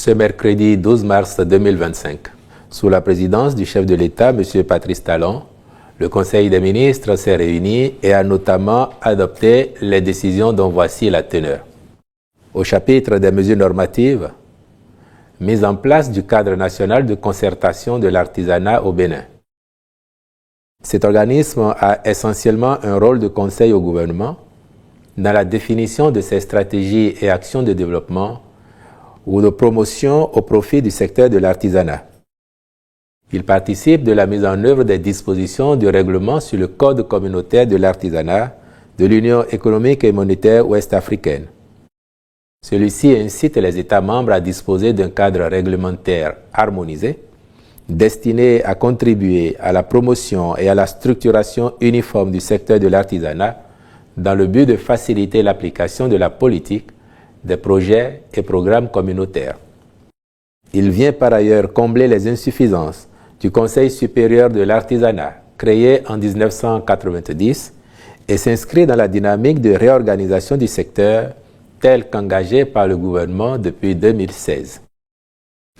Ce mercredi 12 mars 2025, sous la présidence du chef de l'État, M. Patrice Talon, le Conseil des ministres s'est réuni et a notamment adopté les décisions dont voici la teneur. Au chapitre des mesures normatives, mise en place du cadre national de concertation de l'artisanat au Bénin. Cet organisme a essentiellement un rôle de conseil au gouvernement dans la définition de ses stratégies et actions de développement ou de promotion au profit du secteur de l'artisanat. Il participe de la mise en œuvre des dispositions du règlement sur le Code communautaire de l'artisanat de l'Union économique et monétaire ouest-africaine. Celui-ci incite les États membres à disposer d'un cadre réglementaire harmonisé destiné à contribuer à la promotion et à la structuration uniforme du secteur de l'artisanat dans le but de faciliter l'application de la politique, des projets et programmes communautaires. Il vient par ailleurs combler les insuffisances du Conseil supérieur de l'artisanat, créé en 1990, et s'inscrit dans la dynamique de réorganisation du secteur telle qu'engagée par le gouvernement depuis 2016.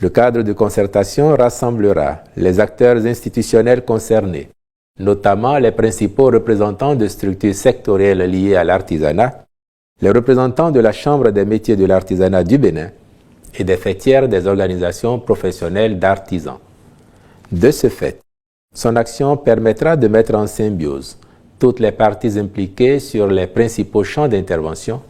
Le cadre de concertation rassemblera les acteurs institutionnels concernés, notamment les principaux représentants de structures sectorielles liées à l'artisanat, les représentants de la Chambre des métiers de l'artisanat du Bénin et des faîtières des organisations professionnelles d'artisans. De ce fait, son action permettra de mettre en symbiose toutes les parties impliquées sur les principaux champs d'intervention,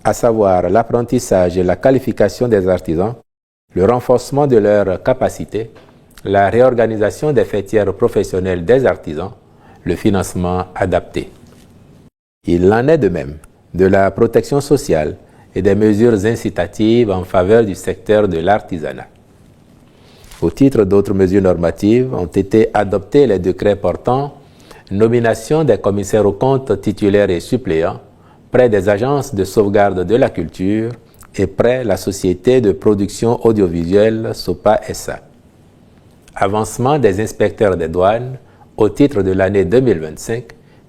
à savoir l'apprentissage et la qualification des artisans, le renforcement de leurs capacités, la réorganisation des faîtières professionnelles des artisans, le financement adapté. Il en est de même de la protection sociale et des mesures incitatives en faveur du secteur de l'artisanat. Au titre d'autres mesures normatives, ont été adoptés les décrets portant nomination des commissaires aux comptes titulaires et suppléants près des agences de sauvegarde de la culture et près la société de production audiovisuelle SOPA SA. Avancement des inspecteurs des douanes au titre de l'année 2025,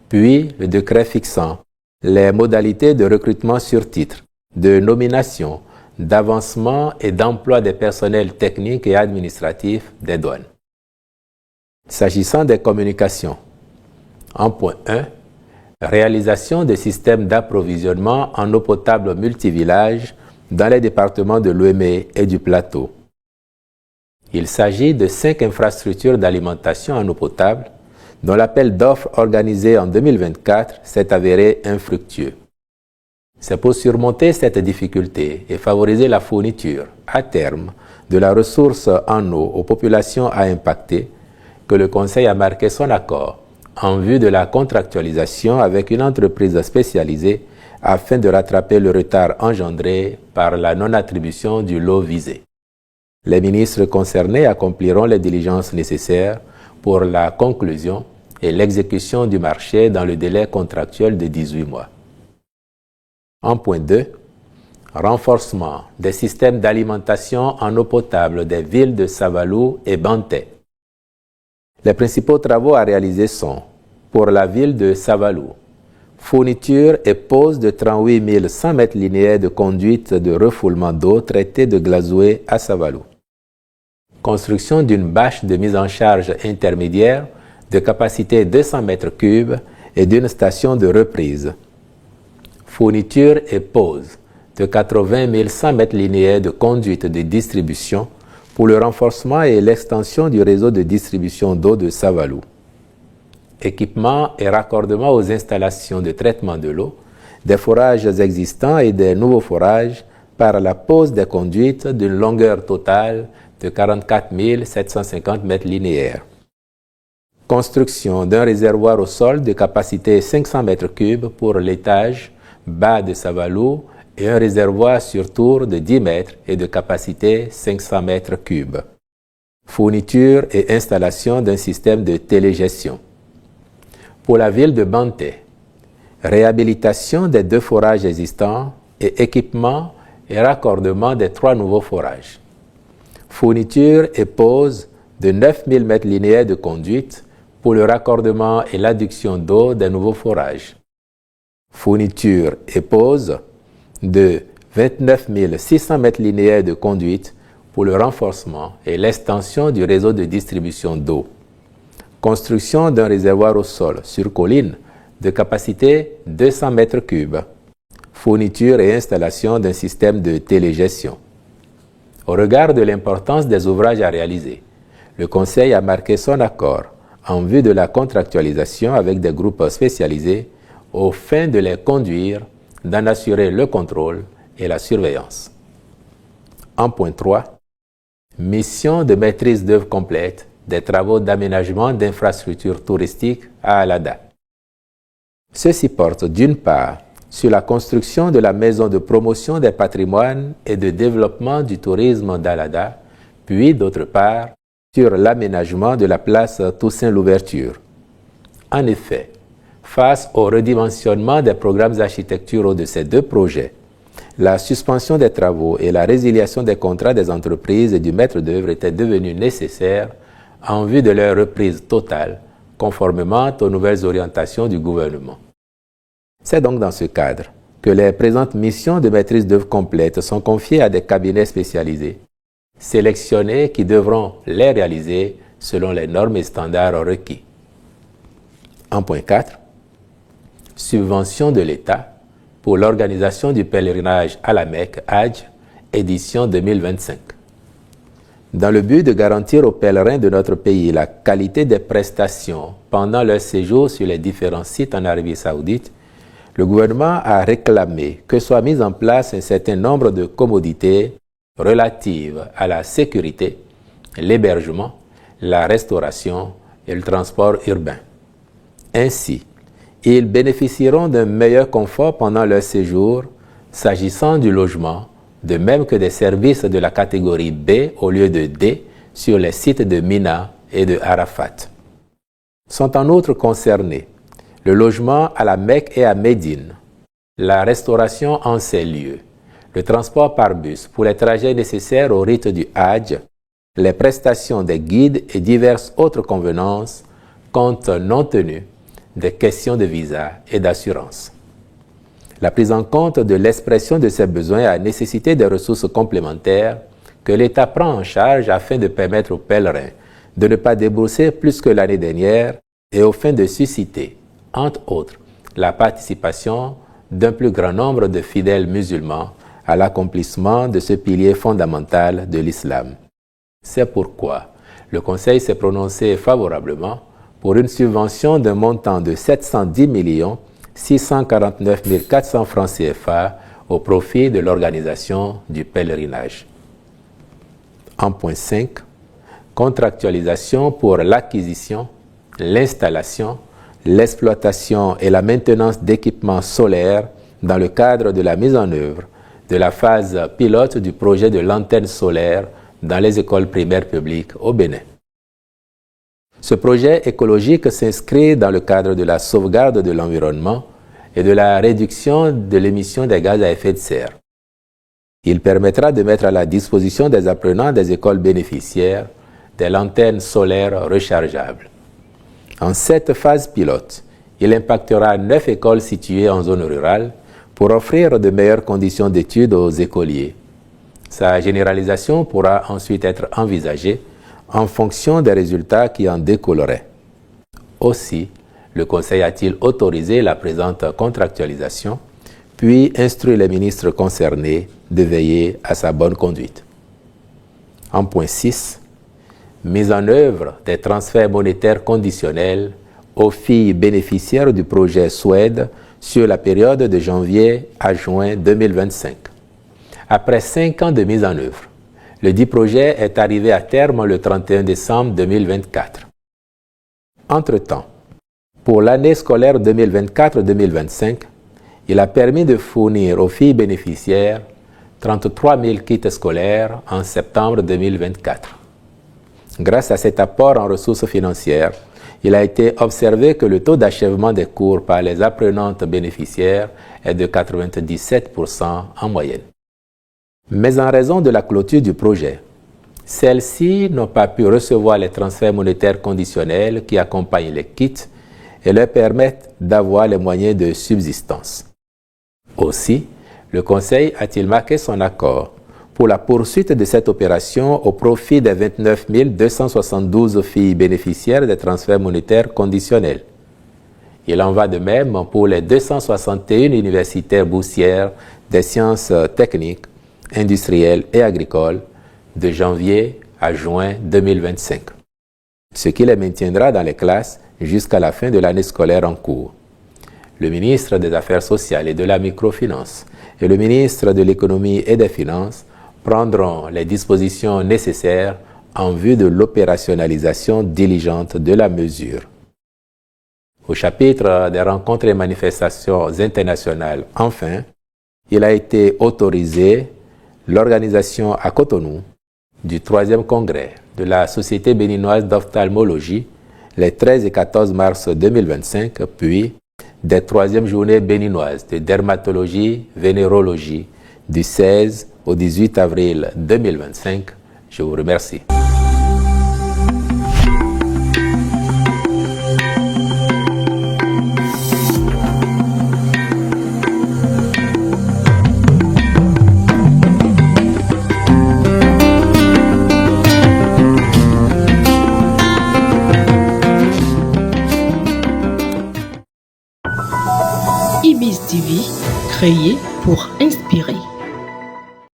puis le décret fixant les modalités de recrutement sur titre, de nomination, d'avancement et d'emploi des personnels techniques et administratifs des douanes. S'agissant des communications, en point 1, réalisation de systèmes d'approvisionnement en eau potable multivillage dans les départements de l'Ouémé et du Plateau. Il s'agit de 5 infrastructures d'alimentation en eau potable dont l'appel d'offres organisé en 2024 s'est avéré infructueux. C'est pour surmonter cette difficulté et favoriser la fourniture, à terme, de la ressource en eau aux populations à impacter que le Conseil a marqué son accord en vue de la contractualisation avec une entreprise spécialisée afin de rattraper le retard engendré par la non-attribution du lot visé. Les ministres concernés accompliront les diligences nécessaires pour la conclusion et l'exécution du marché dans le délai contractuel de 18 mois. En point 2, renforcement des systèmes d'alimentation en eau potable des villes de Savalou et Banté. Les principaux travaux à réaliser sont, pour la ville de Savalou, fourniture et pose de 38 100 mètres linéaires de conduite de refoulement d'eau traitée de Glazoué à Savalou. Construction d'une bâche de mise en charge intermédiaire de capacité 200 mètres cubes et d'une station de reprise. Fourniture et pose de 80 100 mètres linéaires de conduite de distribution pour le renforcement et l'extension du réseau de distribution d'eau de Savalou. Équipement et raccordement aux installations de traitement de l'eau, des forages existants et des nouveaux forages par la pose des conduites d'une longueur totale de 44 750 mètres linéaires. Construction d'un réservoir au sol de capacité 500 mètres cubes pour l'étage bas de Savalou et un réservoir sur tour de 10 mètres et de capacité 500 mètres cubes. Fourniture et installation d'un système de télégestion. Pour la ville de Banté, réhabilitation des 2 forages existants et équipement et raccordement des 3 nouveaux forages. Fourniture et pose de 9000 mètres linéaires de conduite pour le raccordement et l'adduction d'eau des nouveaux forages. Fourniture et pose de 29 600 mètres linéaires de conduite pour le renforcement et l'extension du réseau de distribution d'eau. Construction d'un réservoir au sol sur colline de capacité 200 mètres cubes. Fourniture et installation d'un système de télégestion. Au regard de l'importance des ouvrages à réaliser, le Conseil a marqué son accord en vue de la contractualisation avec des groupes spécialisés aux fins de les conduire, d'en assurer le contrôle et la surveillance. En point 3, mission de maîtrise d'œuvre complète des travaux d'aménagement d'infrastructures touristiques à Alada. Ceci porte d'une part sur la construction de la maison de promotion des patrimoines et de développement du tourisme d'Alada, puis d'autre part sur l'aménagement de la place Toussaint-Louverture. En effet, face au redimensionnement des programmes architecturaux de ces deux projets, la suspension des travaux et la résiliation des contrats des entreprises et du maître d'œuvre étaient devenues nécessaires en vue de leur reprise totale, conformément aux nouvelles orientations du gouvernement. C'est donc dans ce cadre que les présentes missions de maîtrise d'œuvre complète sont confiées à des cabinets spécialisés, sélectionnés qui devront les réaliser selon les normes et standards requis. En point 4, subvention de l'État pour l'organisation du pèlerinage à la Mecque, Hajj, édition 2025. Dans le but de garantir aux pèlerins de notre pays la qualité des prestations pendant leur séjour sur les différents sites en Arabie Saoudite, le gouvernement a réclamé que soit mis en place un certain nombre de commodités relatives à la sécurité, l'hébergement, la restauration et le transport urbain. Ainsi, ils bénéficieront d'un meilleur confort pendant leur séjour, s'agissant du logement, de même que des services de la catégorie B au lieu de D sur les sites de Mina et de Arafat. Sont en outre concernés le logement à la Mecque et à Médine, la restauration en ces lieux, le transport par bus pour les trajets nécessaires au rite du Hajj, les prestations des guides et diverses autres convenances, compte non tenu des questions de visa et d'assurance. La prise en compte de l'expression de ces besoins a nécessité des ressources complémentaires que l'État prend en charge afin de permettre aux pèlerins de ne pas débourser plus que l'année dernière et aux fins de susciter, entre autres, la participation d'un plus grand nombre de fidèles musulmans à l'accomplissement de ce pilier fondamental de l'islam. C'est pourquoi le Conseil s'est prononcé favorablement pour une subvention d'un montant de 710 649 400 francs CFA au profit de l'organisation du pèlerinage. En point 5, contractualisation pour l'acquisition, l'installation, l'exploitation et la maintenance d'équipements solaires dans le cadre de la mise en œuvre de la phase pilote du projet de lanterne solaire dans les écoles primaires publiques au Bénin. Ce projet écologique s'inscrit dans le cadre de la sauvegarde de l'environnement et de la réduction de l'émission des gaz à effet de serre. Il permettra de mettre à la disposition des apprenants des écoles bénéficiaires des lanternes solaires rechargeables. En cette phase pilote, il impactera 9 écoles situées en zone rurale pour offrir de meilleures conditions d'études aux écoliers. Sa généralisation pourra ensuite être envisagée en fonction des résultats qui en découleraient. Aussi, le Conseil a-t-il autorisé la présente contractualisation, puis instruit les ministres concernés de veiller à sa bonne conduite. En point 6, mise en œuvre des transferts monétaires conditionnels aux filles bénéficiaires du projet Suède sur la période de janvier à juin 2025. Après 5 ans de mise en œuvre, le dit projet est arrivé à terme le 31 décembre 2024. Entre-temps, pour l'année scolaire 2024-2025, il a permis de fournir aux filles bénéficiaires 33 000 kits scolaires en septembre 2024. Grâce à cet apport en ressources financières, il a été observé que le taux d'achèvement des cours par les apprenantes bénéficiaires est de 97% en moyenne. Mais en raison de la clôture du projet, celles-ci n'ont pas pu recevoir les transferts monétaires conditionnels qui accompagnent les kits et leur permettent d'avoir les moyens de subsistance. Aussi, le Conseil a-t-il marqué son accord pour la poursuite de cette opération au profit des 29 272 filles bénéficiaires des transferts monétaires conditionnels. Il en va de même pour les 261 universitaires boursières des sciences techniques, industrielles et agricoles de janvier à juin 2025, ce qui les maintiendra dans les classes jusqu'à la fin de l'année scolaire en cours. Le ministre des Affaires sociales et de la microfinance et le ministre de l'Économie et des Finances prendront les dispositions nécessaires en vue de l'opérationnalisation diligente de la mesure. Au chapitre des rencontres et manifestations internationales, enfin, il a été autorisé l'organisation à Cotonou du 3e congrès de la Société béninoise d'ophtalmologie les 13 et 14 mars 2025, puis des 3e journées béninoises de dermatologie-vénérologie du 16 au 18 avril 2025. Je vous remercie. IBIS TV, créé pour inspirer.